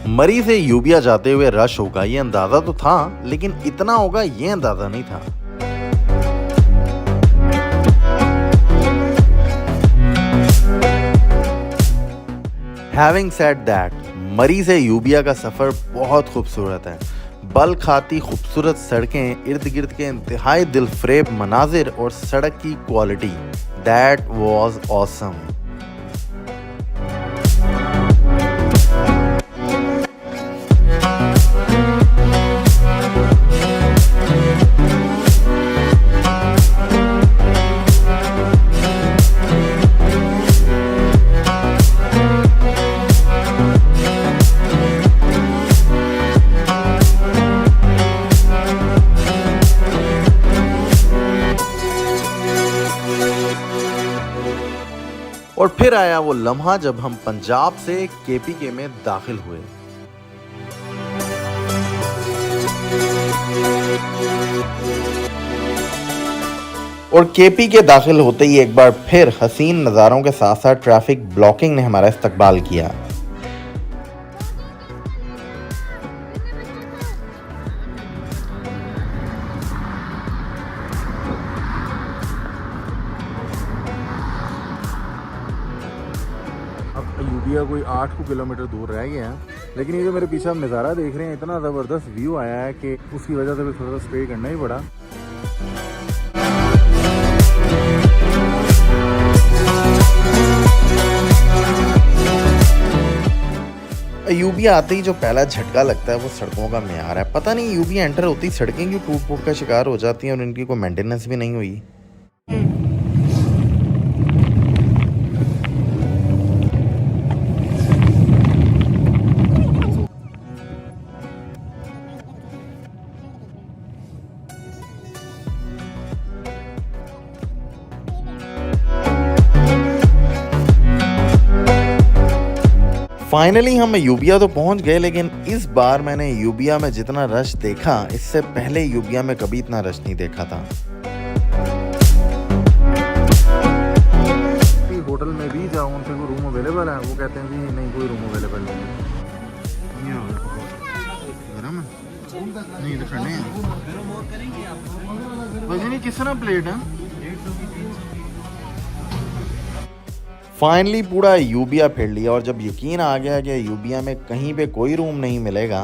मरी से यूबिया जाते हुए रश होगा ये अंदाजा तो था, लेकिन इतना होगा ये अंदाजा नहीं था। Having said that, मरी से यूबिया का सफर बहुत खूबसूरत है। बल खाती खूबसूरत सड़कें, इर्द गिर्द के इंतहाई दिलफरेब मनाजिर और सड़क की क्वालिटी, दैट वाज ऑसम। और फिर आया वो लम्हा जब हम पंजाब से केपीके में दाखिल हुए। और केपीके दाखिल होते ही एक बार फिर हसीन नज़ारों के साथ साथ ट्रैफिक ब्लॉकिंग ने हमारा इस्तकबाल किया। यूबिया कोई 8 किलोमीटर दूर रह गया है, लेकिन ये जो मेरे पीछे आप नज़ारा देख रहे हैं, इतना ज़बरदस्त व्यू आया है कि उसकी वजह से भी थोड़ा सा स्टे करना ही पड़ा। यूबिया आते ही जो पहला झटका लगता है वो सड़कों का मेयार है। पता नहीं यूबिया एंटर होती ही सड़कें क्यों टूट फूट का शिकार हो जाती हैं और इनकी कोई मेंटेनेंस भी नहीं हुई। फाइनली हम यूबिया तो पहुंच गए, लेकिन इस बार मैंने यूबिया में जितना रश देखा, इससे पहले यूबिया में कभी इतना रश नहीं देखा था। होटल में भी जाऊं, उनसे कोई रूम अवेलेबल है, वो कहते हैं जी नहीं कोई रूम अवेलेबल नहीं है। नहीं तो ठंडे हैं नहीं, किस तरह प्लेट है। फाइनली पूरा यूबिया फिर लिया और जब यकीन आ गया कि यूबिया में कहीं पे कोई रूम नहीं मिलेगा,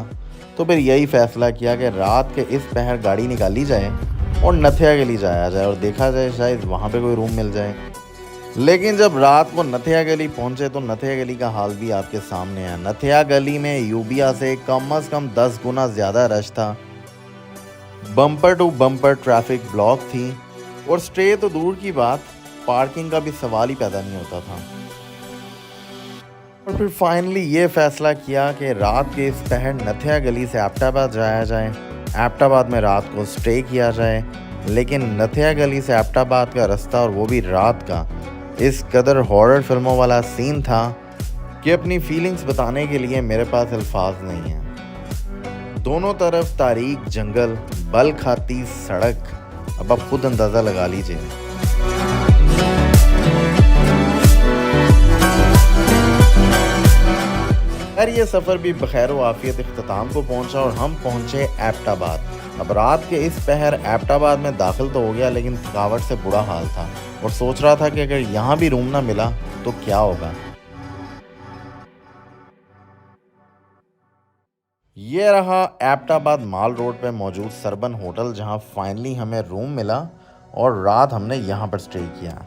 तो फिर यही फैसला किया कि रात के इस पहर गाड़ी निकाली जाए और नथिया गली जाया जाए और देखा जाए शायद वहाँ पे कोई रूम मिल जाए। लेकिन जब रात को नथिया गली पहुँचे तो नथिया गली का हाल भी आपके सामने है। नथिया गली में यूबिया से कम 10 गुना ज़्यादा रश था। Bumper to bumper traffic block थी और स्टे तो दूर की बात, पार्किंग का भी सवाल ही पैदा नहीं होता था। और फिर फाइनली ये फैसला किया कि रात के इस पहर नथिया गली से एबटाबाद जाया जाए, एबटाबाद में रात को स्टे किया जाए। लेकिन नथिया गली से एबटाबाद का रास्ता, और वो भी रात का, इस कदर हॉरर फिल्मों वाला सीन था कि अपनी फीलिंग्स बताने के लिए मेरे पास अल्फाज नहीं है। दोनों तरफ तारीक जंगल, बल खाती सड़क, अब आप खुद अंदाज़ा लगा लीजिए। खैर ये सफ़र भी बखैर व आफियत इख्तिताम को पहुंचा और हम पहुंचे एबटाबाद। अब रात के इस पहर एबटाबाद में दाखिल तो हो गया, लेकिन थकावट से बुरा हाल था और सोच रहा था कि अगर यहाँ भी रूम ना मिला तो क्या होगा। ये रहा एबटाबाद माल रोड पे मौजूद सरबन होटल, जहाँ फाइनली हमें रूम मिला और रात हमने यहाँ पर स्टे किया।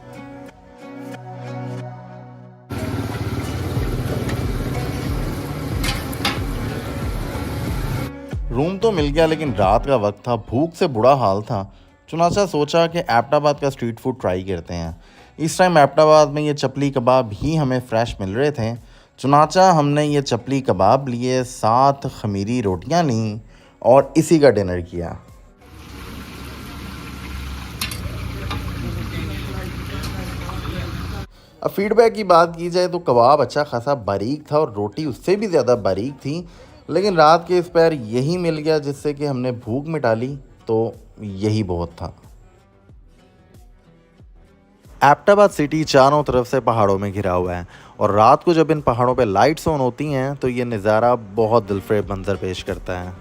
रूम तो मिल गया, लेकिन रात का वक्त था, भूख से बुरा हाल था। चुनाचा सोचा कि एबटाबाद का स्ट्रीट फूड ट्राई करते हैं। इस टाइम एबटाबाद में ये चपली कबाब ही हमें फ्रेश मिल रहे थे। चुनाचा हमने ये चपली कबाब लिए, साथ खमीरी रोटियां लीं और इसी का डिनर किया। अब फीडबैक की बात की जाए तो कबाब अच्छा खासा बारीक था और रोटी उससे भी ज़्यादा बारीक थी, लेकिन रात के इस पैर यही मिल गया जिससे कि हमने भूख मिटा ली, तो यही बहुत था। एबटाबाद सिटी चारों तरफ से पहाड़ों में घिरा हुआ है और रात को जब इन पहाड़ों पे लाइट्स ऑन होती हैं तो ये नज़ारा बहुत दिलफरेब मंजर पेश करता है।